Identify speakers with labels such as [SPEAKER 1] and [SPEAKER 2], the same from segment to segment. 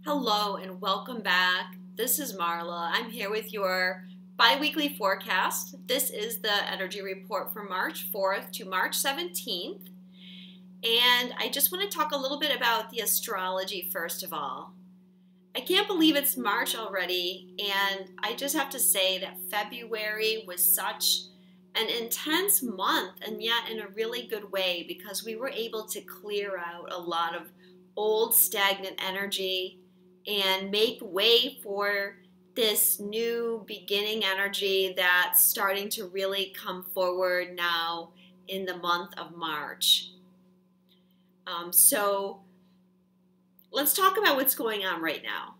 [SPEAKER 1] Hello and welcome back. This is Marla. I'm here with your bi-weekly forecast. This is the energy report for March 4th to March 17th. And I just want to talk a little bit about the astrology first of all. I can't believe it's March already, and I just have to say that February was such an intense month, and yet in a really good way, because we were able to clear out a lot of old stagnant energy and make way for this new beginning energy that's starting to really come forward now in the month of March. So let's talk about what's going on right now.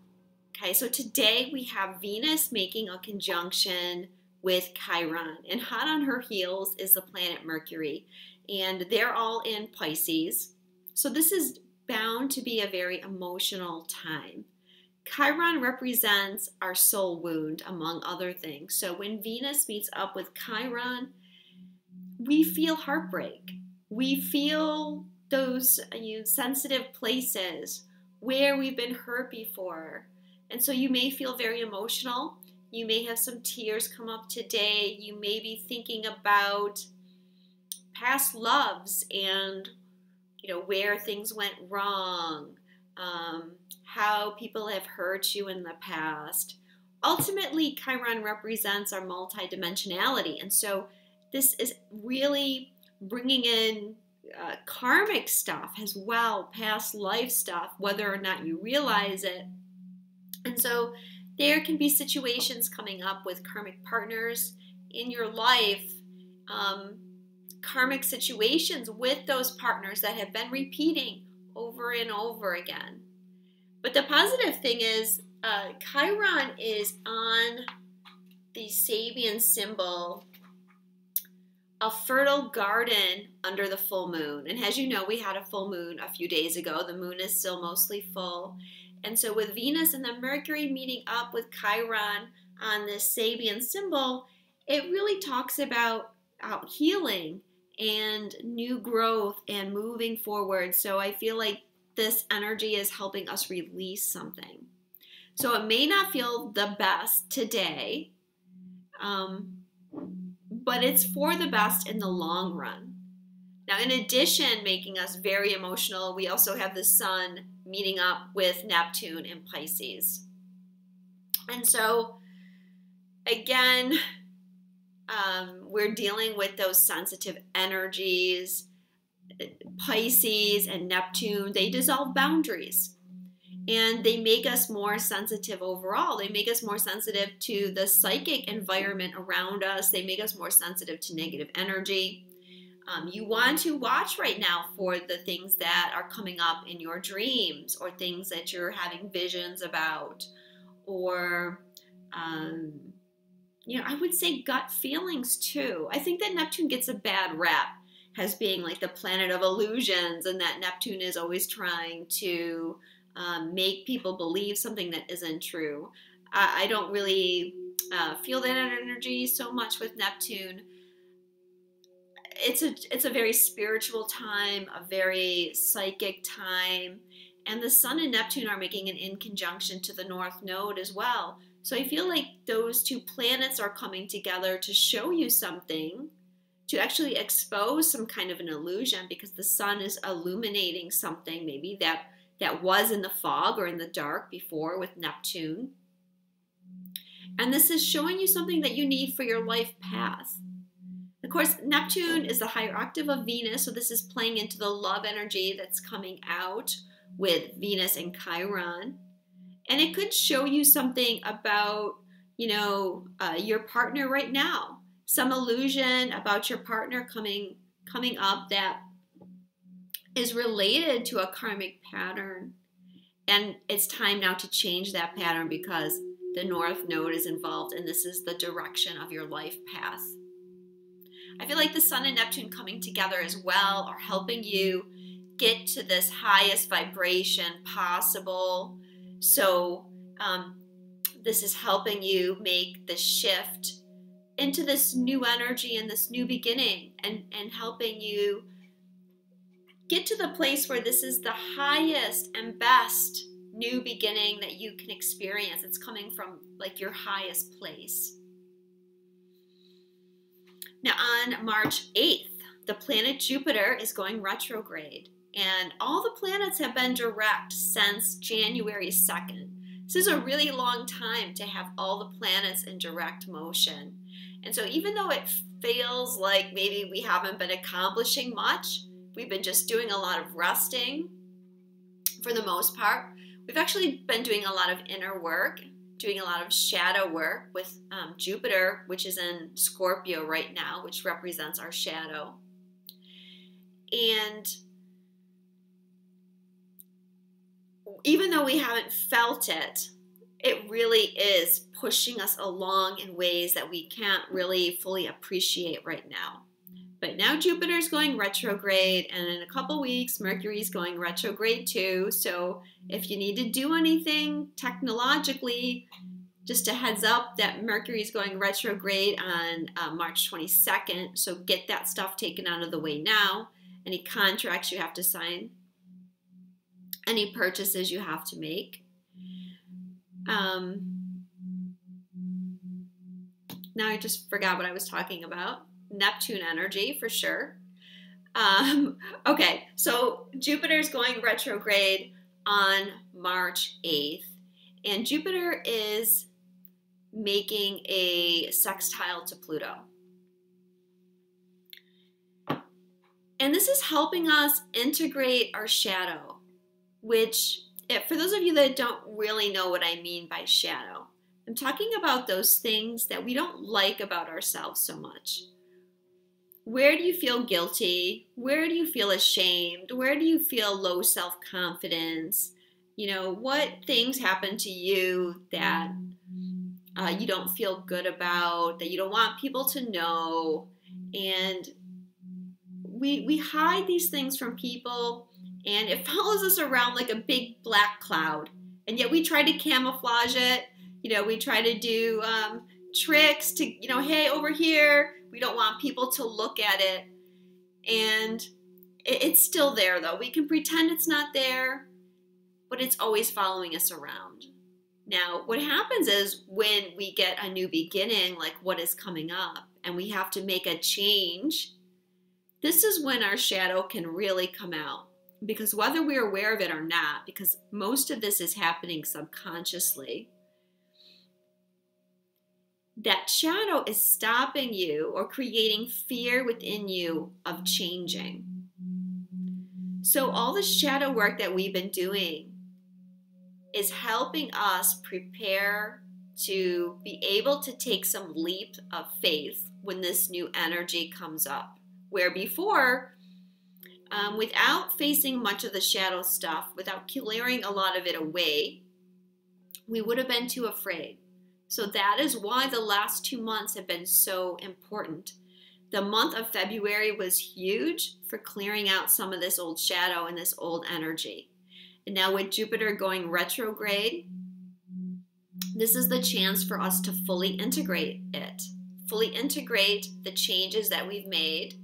[SPEAKER 1] Okay, so today we have Venus making a conjunction with Chiron, and hot on her heels is the planet Mercury, and they're all in Pisces. So this is bound to be a very emotional time. Chiron represents our soul wound, among other things. So when Venus meets up with Chiron, we feel heartbreak. We feel those sensitive places where we've been hurt before. And so you may feel very emotional. You may have some tears come up today. You may be thinking about past loves and where things went wrong. How people have hurt you in the past. Ultimately, Chiron represents our multidimensionality, and so this is really bringing in karmic stuff as well, past life stuff, whether or not you realize it. And so there can be situations coming up with karmic partners in your life, karmic situations with those partners that have been repeating over and over again. But the positive thing is Chiron is on the Sabian symbol, a fertile garden under the full moon. And as you know, we had a full moon a few days ago. The moon is still mostly full. And so with Venus and the Mercury meeting up with Chiron on this Sabian symbol, it really talks about healing and new growth and moving forward. So I feel like this energy is helping us release something. So it may not feel the best today, but it's for the best in the long run. Now, in addition, making us very emotional, we also have the Sun meeting up with Neptune in Pisces. And so, again, we're dealing with those sensitive energies. Pisces and Neptune, they dissolve boundaries, and they make us more sensitive overall. They make us more sensitive to the psychic environment around us. They make us more sensitive to negative energy. You want to watch right now for the things that are coming up in your dreams, or things that you're having visions about, or I would say gut feelings too. I think that Neptune gets a bad rap as being like the planet of illusions, and that Neptune is always trying to make people believe something that isn't true. I don't really feel that energy so much with Neptune. It's a very spiritual time, a very psychic time, and the Sun and Neptune are making an in conjunction to the North Node as well. So I feel like those two planets are coming together to show you something, to actually expose some kind of an illusion, because the Sun is illuminating something maybe that was in the fog or in the dark before with Neptune. And this is showing you something that you need for your life path. Of course, Neptune is the higher octave of Venus, so this is playing into the love energy that's coming out with Venus and Chiron. And it could show you something about, your partner right now. Some illusion about your partner coming up that is related to a karmic pattern. And it's time now to change that pattern, because the North Node is involved, and this is the direction of your life path. I feel like the Sun and Neptune coming together as well are helping you get to this highest vibration possible. So this is helping you make the shift into this new energy and this new beginning, and helping you get to the place where this is the highest and best new beginning that you can experience. It's coming from like your highest place. Now on March 8th, the planet Jupiter is going retrograde, and all the planets have been direct since January 2nd. This is a really long time to have all the planets in direct motion. And so even though it feels like maybe we haven't been accomplishing much, we've been just doing a lot of resting for the most part, we've actually been doing a lot of inner work, doing a lot of shadow work with Jupiter, which is in Scorpio right now, which represents our shadow. And even though we haven't felt it, it really is pushing us along in ways that we can't really fully appreciate right now. But now Jupiter's going retrograde, and in a couple weeks, Mercury's going retrograde too. So if you need to do anything technologically, just a heads up that Mercury's going retrograde on March 22nd. So get that stuff taken out of the way now. Any contracts you have to sign, any purchases you have to make. Now I just forgot what I was talking about. Neptune energy for sure. Okay, so Jupiter's going retrograde on March 8th, and Jupiter is making a sextile to Pluto. And this is helping us integrate our shadow, which, for those of you that don't really know what I mean by shadow, I'm talking about those things that we don't like about ourselves so much. Where do you feel guilty? Where do you feel ashamed? Where do you feel low self-confidence? You know, what things happen to you that you don't feel good about, that you don't want people to know? And we hide these things from people, and it follows us around like a big black cloud. And yet we try to camouflage it. You know, we try to do tricks to, you know, hey, over here. We don't want people to look at it. And it's still there, though. We can pretend it's not there, but it's always following us around. Now, what happens is when we get a new beginning, like what is coming up, and we have to make a change, this is when our shadow can really come out. Because whether we're aware of it or not, because most of this is happening subconsciously, that shadow is stopping you or creating fear within you of changing. So all the shadow work that we've been doing is helping us prepare to be able to take some leap of faith when this new energy comes up. Where before, without facing much of the shadow stuff, without clearing a lot of it away, we would have been too afraid. So that is why the last 2 months have been so important. The month of February was huge for clearing out some of this old shadow and this old energy. And now with Jupiter going retrograde, this is the chance for us to fully integrate it. Fully integrate the changes that we've made.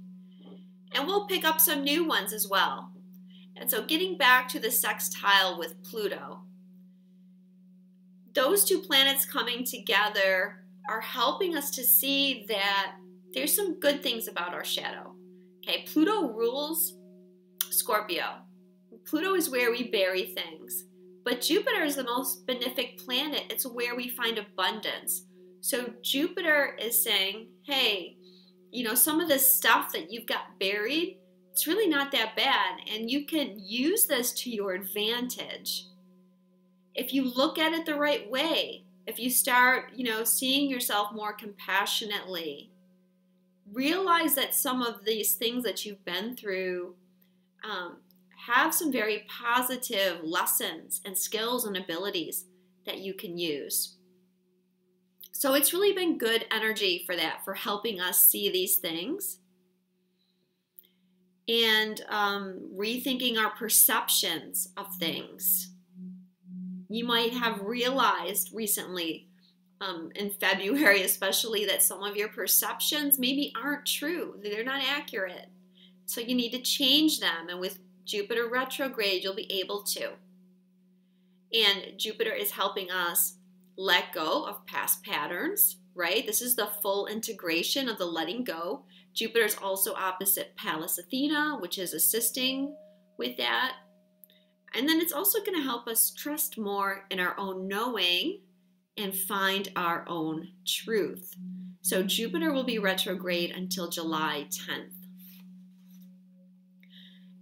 [SPEAKER 1] And we'll pick up some new ones as well. And so getting back to the sextile with Pluto, those two planets coming together are helping us to see that there's some good things about our shadow. Okay, Pluto rules Scorpio. Pluto is where we bury things. But Jupiter is the most benefic planet. It's where we find abundance. So Jupiter is saying, hey, you know, some of this stuff that you've got buried, it's really not that bad. And you can use this to your advantage. If you look at it the right way, if you start, you know, seeing yourself more compassionately, realize that some of these things that you've been through have some very positive lessons and skills and abilities that you can use. So it's really been good energy for that, for helping us see these things and rethinking our perceptions of things. You might have realized recently, in February especially, that some of your perceptions maybe aren't true. They're not accurate. So you need to change them. And with Jupiter retrograde, you'll be able to. And Jupiter is helping us let go of past patterns, right? This is the full integration of the letting go. Jupiter is also opposite Pallas Athena, which is assisting with that. And then it's also going to help us trust more in our own knowing and find our own truth. So Jupiter will be retrograde until July 10th.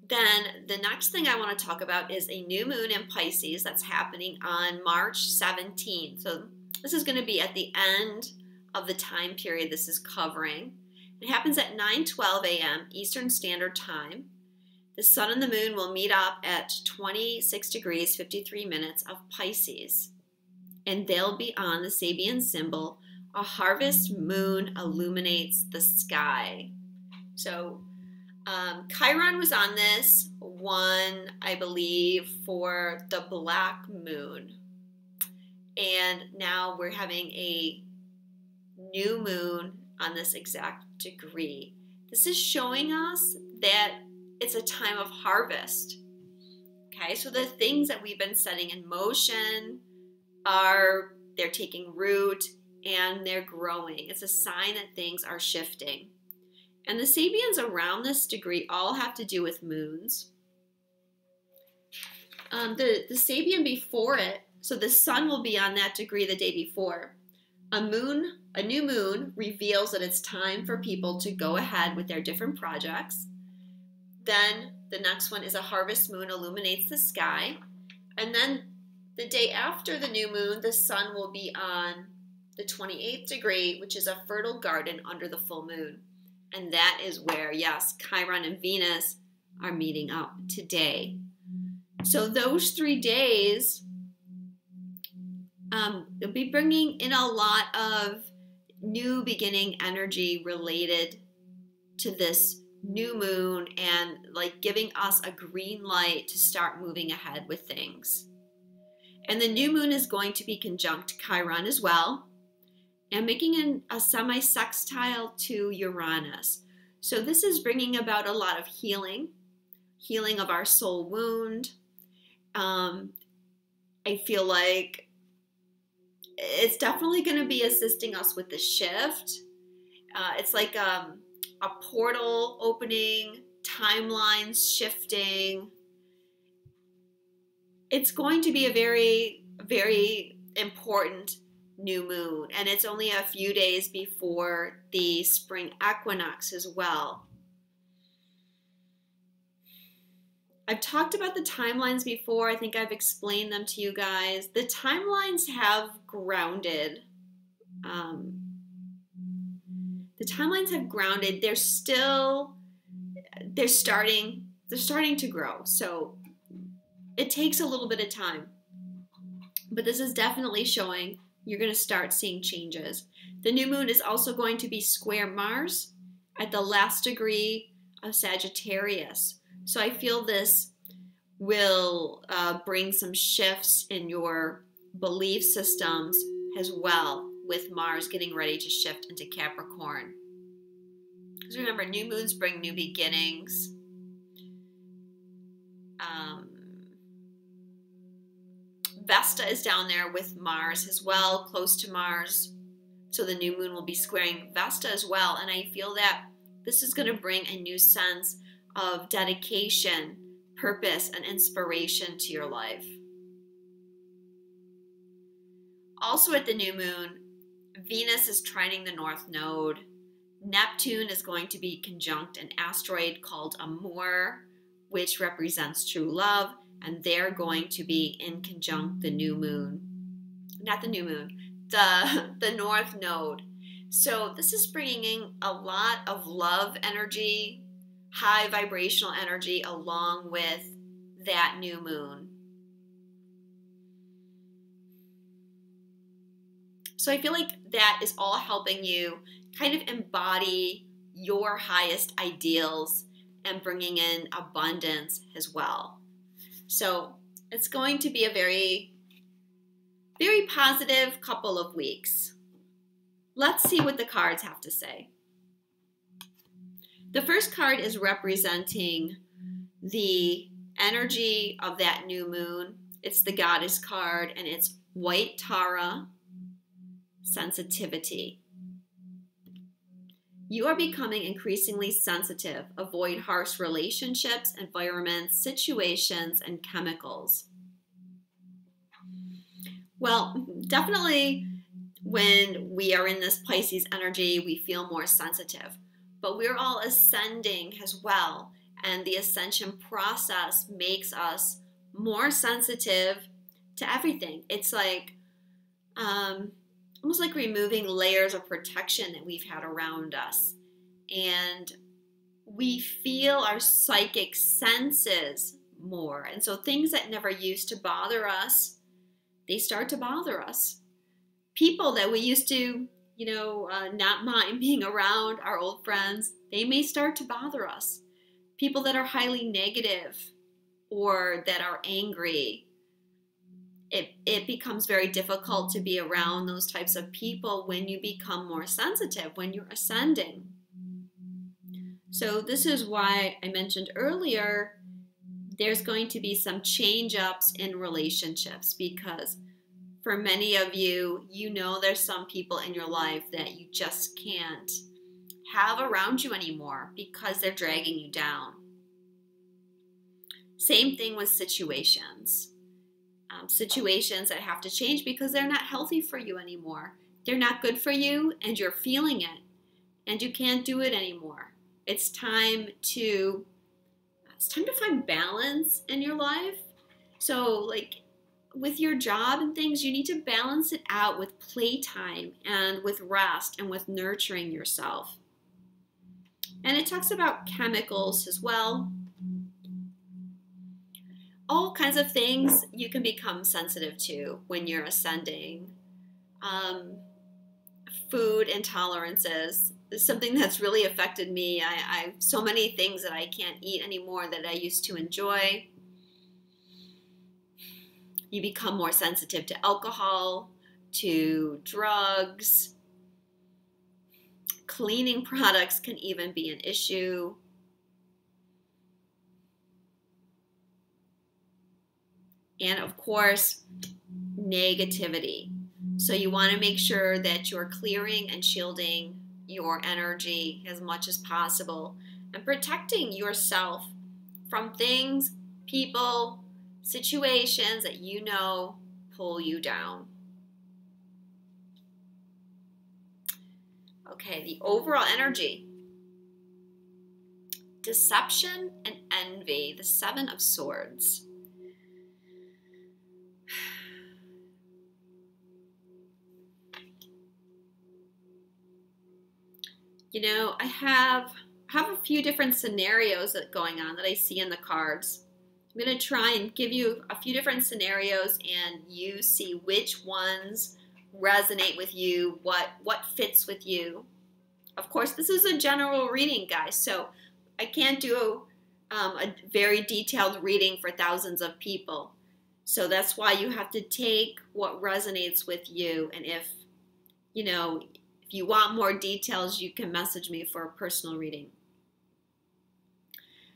[SPEAKER 1] Then the next thing I want to talk about is a new moon in Pisces that's happening on March 17th. So this is going to be at the end of the time period this is covering. It happens at 9:12 a.m. Eastern Standard Time. The sun and the moon will meet up at 26 degrees 53 minutes of Pisces. And they'll be on the Sabian symbol, a harvest moon illuminates the sky. So Chiron was on this one, I believe, for the black moon. And now we're having a new moon on this exact degree. This is showing us that it's a time of harvest. Okay, so the things that we've been setting in motion they're taking root and they're growing. It's a sign that things are shifting. And the Sabians around this degree all have to do with moons. The Sabian before it, so the sun will be on that degree the day before. A new moon reveals that it's time for people to go ahead with their different projects. Then the next one is a harvest moon illuminates the sky. And then the day after the new moon, the sun will be on the 28th degree, which is a fertile garden under the full moon. And that is where, yes, Chiron and Venus are meeting up today. So those 3 days, they'll be bringing in a lot of new beginning energy related to this new moon and like giving us a green light to start moving ahead with things. And the new moon is going to be conjunct Chiron as well and making a semi-sextile to Uranus. So this is bringing about a lot of healing of our soul wound. I feel like it's definitely going to be assisting us with the shift. It's like a portal opening, timelines shifting. It's going to be a very, very important new moon, and it's only a few days before the spring equinox as well. I've talked about the timelines before. I think I've explained them to you guys. The timelines have grounded. The timelines have grounded. They're starting to grow. So it takes a little bit of time. But this is definitely showing you're going to start seeing changes. The new moon is also going to be square Mars at the last degree of Sagittarius. So I feel this will bring some shifts in your belief systems as well, with Mars getting ready to shift into Capricorn. Because remember, new moons bring new beginnings. Vesta is down there with Mars as well, close to Mars. So the new moon will be squaring Vesta as well. And I feel that this is going to bring a new sense of dedication, purpose, and inspiration to your life. Also at the new moon, Venus is trining the North Node. Neptune is going to be conjunct an asteroid called Amur, which represents true love, and they're going to be in conjunct the new moon. Not the new moon, the North Node. So this is bringing in a lot of love energy, high vibrational energy along with that new moon. So I feel like that is all helping you kind of embody your highest ideals and bringing in abundance as well. So it's going to be a very, very positive couple of weeks. Let's see what the cards have to say. The first card is representing the energy of that new moon, It's the Goddess card, and it's White Tara, sensitivity. You are becoming increasingly sensitive. Avoid harsh relationships, environments, situations, and chemicals. Well, definitely when we are in this Pisces energy, we feel more sensitive. But we're all ascending as well. And the ascension process makes us more sensitive to everything. It's like almost like removing layers of protection that we've had around us. And we feel our psychic senses more. And so things that never used to bother us, they start to bother us. People that we used to, not mind being around, our old friends, they may start to bother us. People that are highly negative or that are angry, it becomes very difficult to be around those types of people when you become more sensitive, when you're ascending. So this is why I mentioned earlier, there's going to be some change-ups in relationships, because for many of you, there's some people in your life that you just can't have around you anymore because they're dragging you down. Same thing with situations. Situations that have to change because they're not healthy for you anymore. They're not good for you, and you're feeling it, and you can't do it anymore. It's time to find balance in your life. So like with your job and things, you need to balance it out with playtime and with rest and with nurturing yourself. And it talks about chemicals as well. All kinds of things you can become sensitive to when you're ascending. Food intolerances is something that's really affected me. I have so many things that I can't eat anymore that I used to enjoy. You become more sensitive to alcohol, to drugs. Cleaning products can even be an issue. And of course, negativity. So you want to make sure that you're clearing and shielding your energy as much as possible and protecting yourself from things, people, situations that pull you down. Okay, the overall energy. Deception and envy, the Seven of Swords. I have a few different scenarios going on that I see in the cards. I'm going to try and give you a few different scenarios, and you see which ones resonate with you, what fits with you. Of course, this is a general reading, guys, so I can't do a very detailed reading for thousands of people. So that's why you have to take what resonates with you, and if you want more details, you can message me for a personal reading.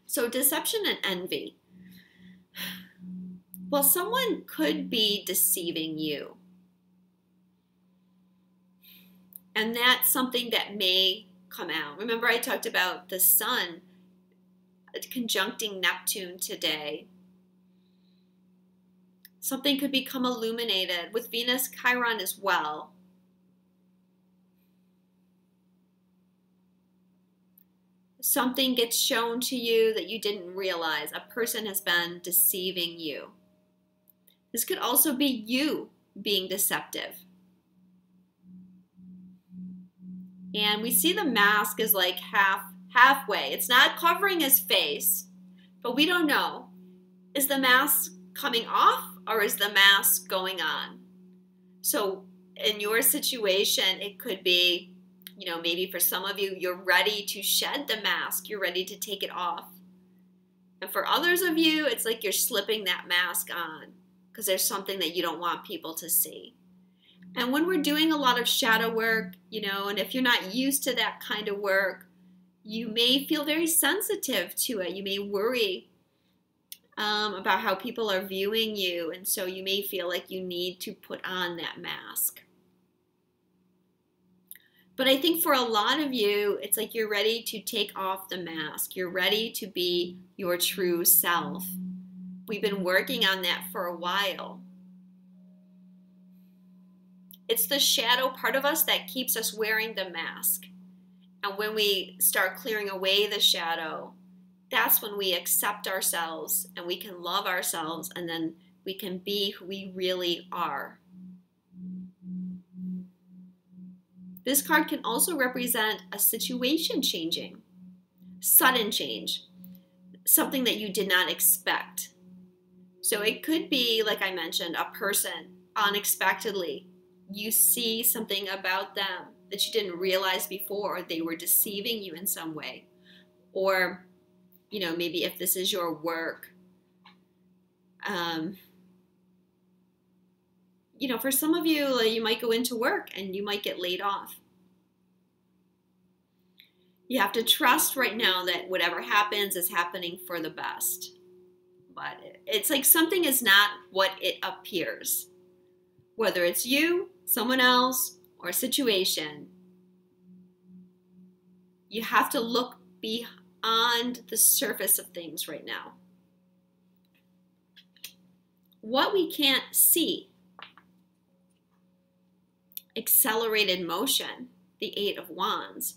[SPEAKER 1] So deception and envy. Well, someone could be deceiving you. And that's something that may come out. Remember, I talked about the sun conjuncting Neptune today. Something could become illuminated with Venus Chiron as well. Something gets shown to you that you didn't realize. A person has been deceiving you. This could also be you being deceptive. And we see the mask is like halfway. It's not covering his face, but we don't know. Is the mask coming off or is the mask going on? So in your situation, it could be, maybe for some of you, you're ready to shed the mask. You're ready to take it off. And for others of you, it's like you're slipping that mask on because there's something that you don't want people to see. And when we're doing a lot of shadow work, and if you're not used to that kind of work, you may feel very sensitive to it. You may worry about how people are viewing you, and so you may feel like you need to put on that mask. But I think for a lot of you, it's like you're ready to take off the mask. You're ready to be your true self. We've been working on that for a while. It's the shadow part of us that keeps us wearing the mask. And when we start clearing away the shadow, that's when we accept ourselves and we can love ourselves, and then we can be who we really are. This card can also represent a situation changing, sudden change, something that you did not expect. So it could be, like I mentioned, a person unexpectedly. You see something about them that you didn't realize before, or they were deceiving you in some way. Or, you know, maybe if this is your work, you know, for some of you, you might go into work and you might get laid off. You have to trust right now that whatever happens is happening for the best. But it's like something is not what it appears. Whether it's you, someone else, or a situation, you have to look beyond the surface of things right now. What we can't see. Accelerated motion, the Eight of Wands.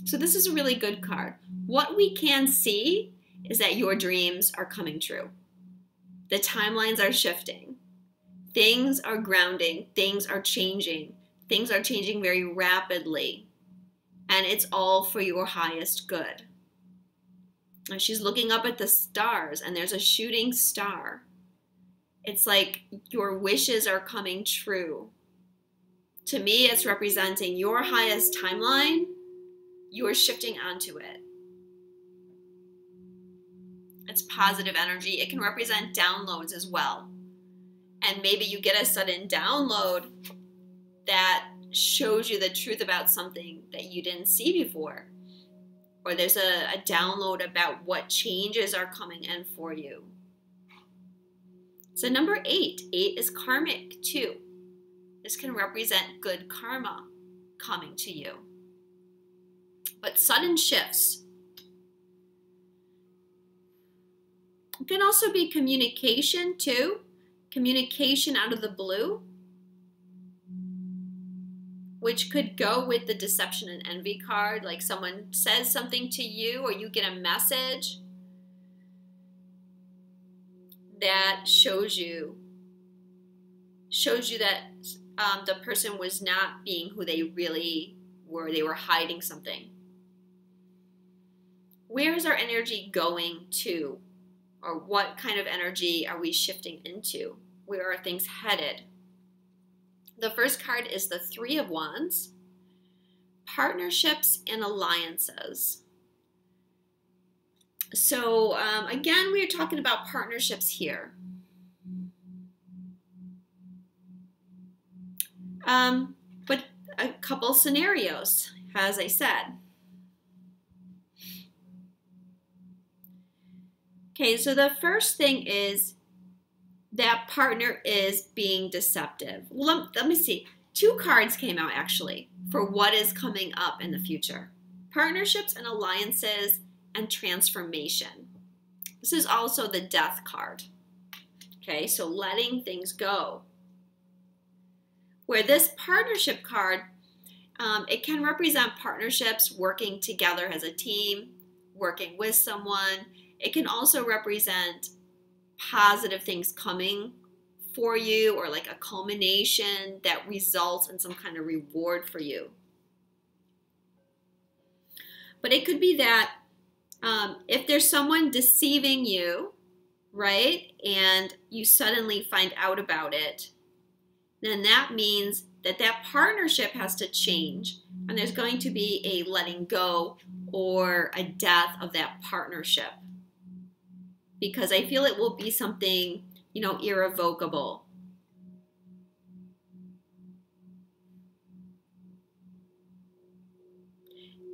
[SPEAKER 1] So this is a really good card. What we can see is that your dreams are coming true. The timelines are shifting. Things are grounding. Things are changing. Things are changing very rapidly. And it's all for your highest good. And she's looking up at the stars, and there's a shooting star. It's like your wishes are coming true. To me, it's representing your highest timeline. You are shifting onto it. It's positive energy. It can represent downloads as well. And maybe you get a sudden download that shows you the truth about something that you didn't see before. Or there's a download about what changes are coming in for you. So number 8. 8 is karmic too. This can represent good karma coming to you. But sudden shifts. It can also be communication too. Communication out of the blue, which could go with the deception and envy card. Like someone says something to you, or you get a message that shows you that the person was not being who they really were. They were hiding something. Where is our energy going to? Or what kind of energy are we shifting into? Where are things headed? The first card is the Three of Wands. Partnerships and alliances. So again, we are talking about partnerships here. But a couple scenarios, as I said. Okay, so the first thing is that partner is being deceptive. Well, let me see. 2 cards came out actually for what is coming up in the future. Partnerships and alliances and transformation. This is also the Death card. Okay, so letting things go. Where this partnership card, it can represent partnerships, working together as a team, working with someone. It can also represent positive things coming for you, or like a culmination that results in some kind of reward for you. But it could be that if there's someone deceiving you, right, and you suddenly find out about it, then that means that that partnership has to change, and there's going to be a letting go or a death of that partnership. Because I feel it will be something, irrevocable.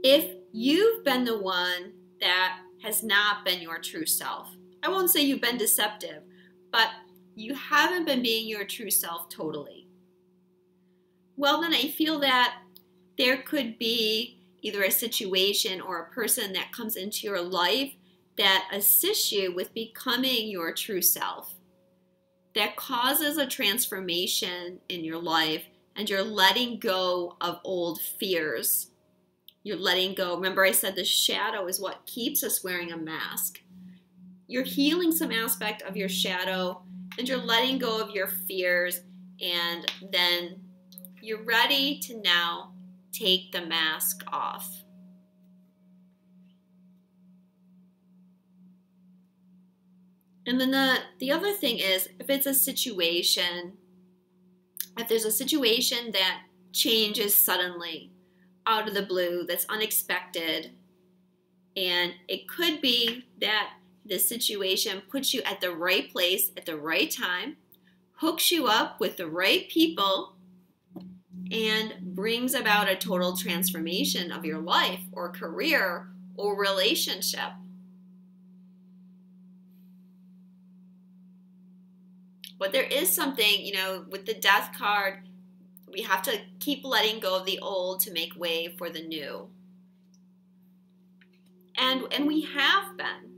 [SPEAKER 1] If you've been the one that has not been your true self. I won't say you've been deceptive, but you haven't been being your true self totally. Well, then I feel that there could be either a situation or a person that comes into your life that assists you with becoming your true self, that causes a transformation in your life, and you're letting go of old fears. You're letting go. Remember I said the shadow is what keeps us wearing a mask. You're healing some aspect of your shadow, and you're letting go of your fears, and then you're ready to now take the mask off. And then the other thing is, if it's a situation, if there's a situation that changes suddenly out of the blue, that's unexpected, and it could be that the situation puts you at the right place at the right time, hooks you up with the right people, and brings about a total transformation of your life or career or relationship. But there is something, with the Death card, we have to keep letting go of the old to make way for the new. And we have been.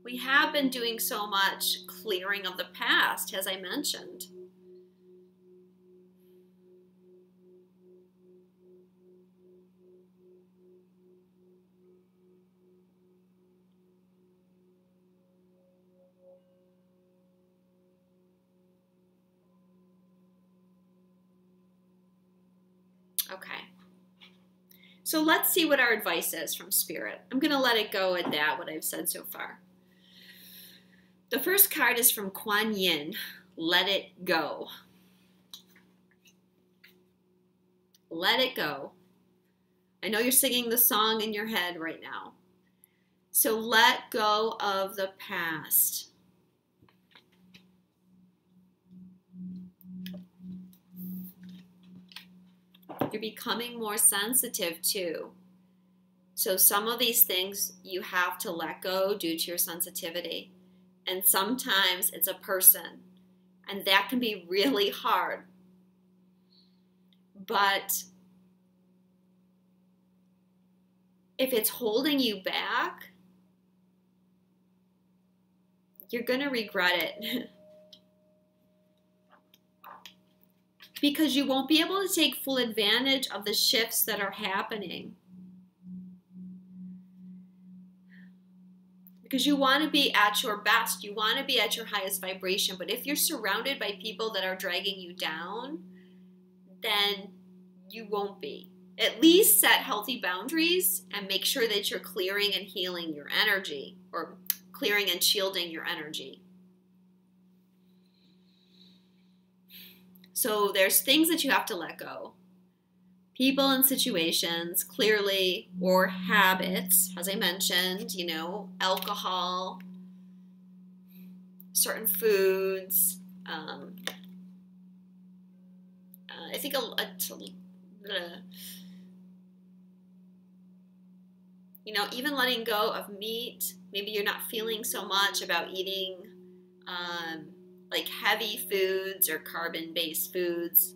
[SPEAKER 1] We have been doing so much clearing of the past, as I mentioned. Okay. So let's see what our advice is from Spirit. I'm going to let it go at that, what I've said so far. The first card is from Kuan Yin, Let It Go. Let it go. I know you're singing the song in your head right now. So let go of the past. You're becoming more sensitive too. So some of these things you have to let go due to your sensitivity. And sometimes it's a person. And that can be really hard. But if it's holding you back, you're going to regret it. Because you won't be able to take full advantage of the shifts that are happening. Because you want to be at your best. You want to be at your highest vibration. But if you're surrounded by people that are dragging you down, then you won't be. At least set healthy boundaries and make sure that you're clearing and healing your energy, or clearing and shielding your energy. So there's things that you have to let go. People and situations, clearly, or habits, as I mentioned, alcohol, certain foods. I think even letting go of meat. Maybe you're not feeling so much about eating like heavy foods or carbon-based foods.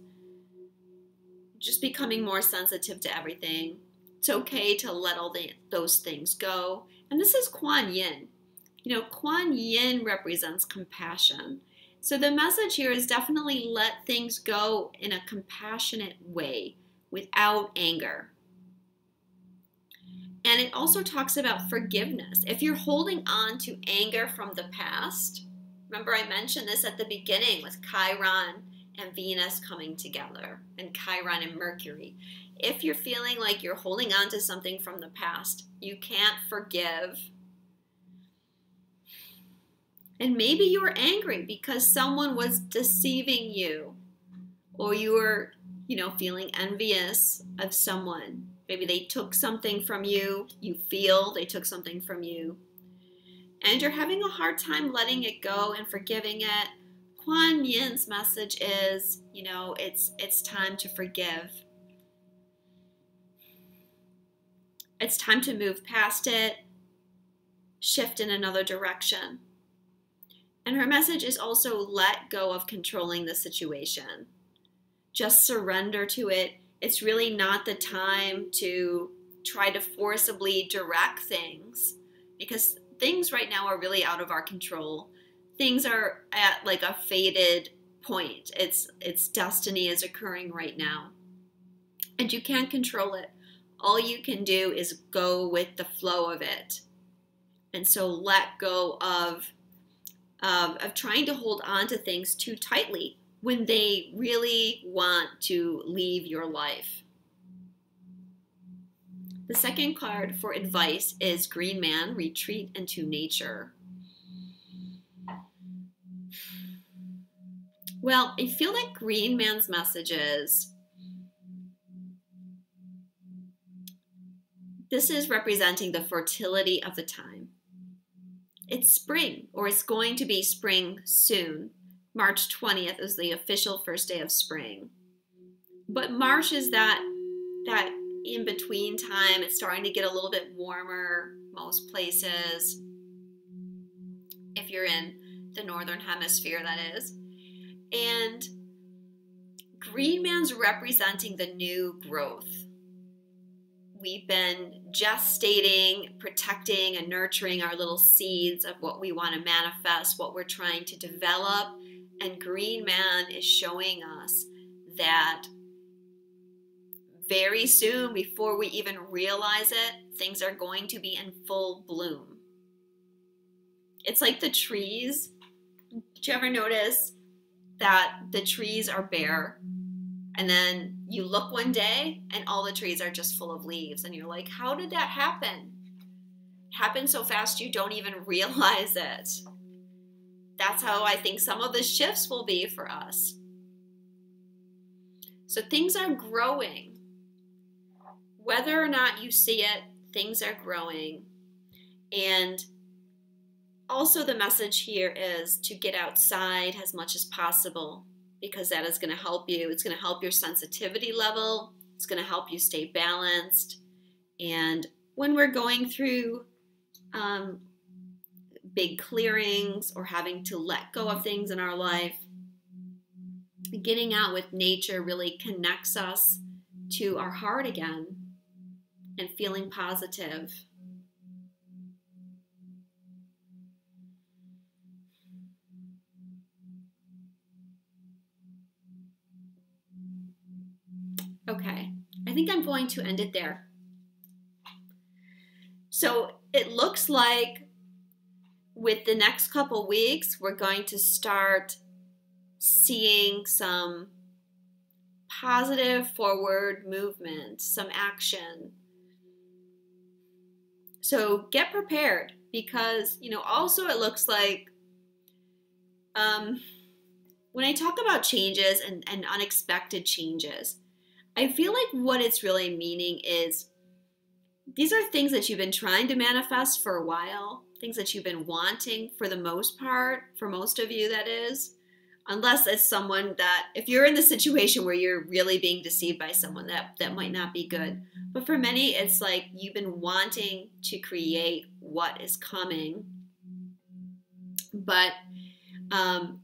[SPEAKER 1] Just becoming more sensitive to everything. It's okay to let all those things go. And this is Kuan Yin. Kuan Yin represents compassion. So the message here is definitely let things go in a compassionate way, without anger. And it also talks about forgiveness. If you're holding on to anger from the past, remember I mentioned this at the beginning with Chiron and Venus coming together, and Chiron and Mercury. If you're feeling like you're holding on to something from the past, you can't forgive. And maybe you were angry because someone was deceiving you, or you were, feeling envious of someone. Maybe they took something from you. You feel they took something from you. And you're having a hard time letting it go and forgiving it. Kuan Yin's message is, it's time to forgive. It's time to move past it. shift in another direction. And her message is also let go of controlling the situation. Just surrender to it. It's really not the time to try to forcibly direct things, because things right now are really out of our control. Things are at like a fated point. Its destiny is occurring right now. And you can't control it. All you can do is go with the flow of it. And so let go of trying to hold on to things too tightly when they really want to leave your life. The second card for advice is Green Man, Retreat into Nature. Well, I feel like Green Man's message is, this is representing the fertility of the time. It's spring, or it's going to be spring soon. March 20th is the official first day of spring. But March is that in-between time. It's starting to get a little bit warmer most places. If you're in the northern hemisphere, that is. And Green Man's representing the new growth. We've been gestating, protecting, and nurturing our little seeds of what we want to manifest, what we're trying to develop. And Green Man is showing us that very soon, before we even realize it, things are going to be in full bloom. It's like the trees. Did you ever notice that the trees are bare? And then you look one day and all the trees are just full of leaves. And you're like, how did that happen? It happened so fast you don't even realize it. That's how I think some of the shifts will be for us. So things are growing. Whether or not you see it, things are growing. And also the message here is to get outside as much as possible, because that is going to help you. It's going to help your sensitivity level. It's going to help you stay balanced. And when we're going through big clearings or having to let go of things in our life, getting out with nature really connects us to our heart again and feeling positive. Okay, I think I'm going to end it there. So it looks like with the next couple weeks, we're going to start seeing some positive forward movement, some action. So get prepared, because, also it looks like when I talk about changes and unexpected changes, I feel like what it's really meaning is these are things that you've been trying to manifest for a while, things that you've been wanting for the most part, for most of you that is, unless it's someone that, if you're in the situation where you're really being deceived by someone, that might not be good. But for many, it's like you've been wanting to create what is coming, but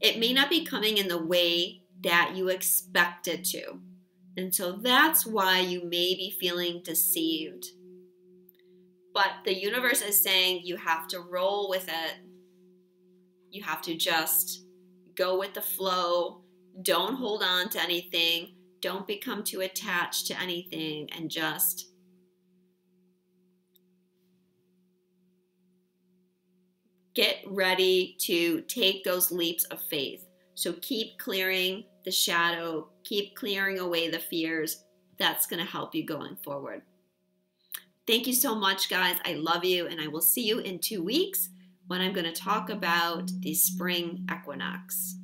[SPEAKER 1] it may not be coming in the way that you expect it to. And so that's why you may be feeling deceived. But the universe is saying you have to roll with it. You have to just go with the flow. Don't hold on to anything. Don't become too attached to anything, and just get ready to take those leaps of faith. So keep clearing the shadow, keep clearing away the fears. That's going to help you going forward. Thank you so much, guys. I love you, and I will see you in 2 weeks when I'm going to talk about the spring equinox.